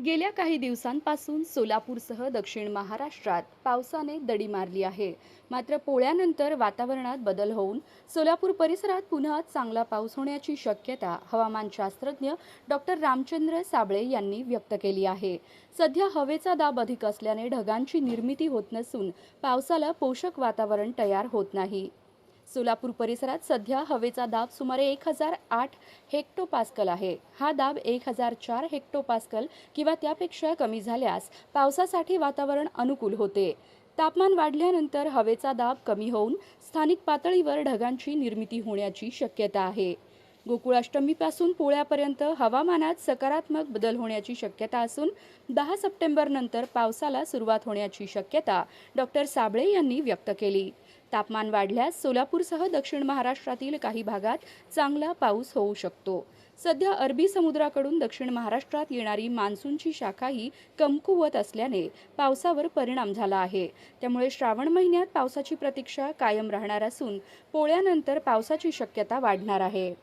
गेल्या काही दिवसांपासून सोलापूरसह दक्षिण महाराष्ट्रात पावसाने दडी मारली आहे. मात्र पोळ्यानंतर वातावरणात बदल होऊन सोलापूर परिसरात पुन्हा चांगला पाऊस होण्याची शक्यता हवामानशास्त्रज्ञ डॉक्टर रामचंद्र साबळे यांनी व्यक्त केली आहे. सध्या हवेचा दाब अधिक असल्याने ढगांची निर्मिती होत नसून पावसाला पोषक वातावरण तयार होत नाही. सोलापूर परिसरात सध्या हवेचा दाब सुमारे 1008 हेक्टोपास्कल आहे. हा दाब 1004 हेक्टोपास्कल किंवा त्यापेक्षा कमी झाल्यास पावसासाठी वातावरण अनुकूल होते. तापमान वाढल्यानंतर हवेचा दाब कमी होऊन स्थानिक पातळीवर ढगांची निर्मिती होण्याची शक्यता आहे. गोकुळाष्टमीपासून पोळ्यापर्यंत हवामानात सकारात्मक बदल होण्याची शक्यता असून 10 सप्टेंबर नंतर पावसाला सुरुवात होण्याची शक्यता डॉक्टर साबळे यांनी व्यक्त केली. तापमान वाढल्यास सोलापूरसह दक्षिण महाराष्ट्रातील काही भागात चांगला पाऊस होऊ शकतो. सध्या अरबी समुद्राकडून दक्षिण महाराष्ट्रात येणारी मान्सूनची शाखाही कमकुवत असल्याने पावसावर परिणाम झाला आहे. त्यामुळे श्रावण महिन्यात पावसाची प्रतीक्षा कायम राहणार असून पोळ्यानंतर पावसाची शक्यता वाढणार आहे.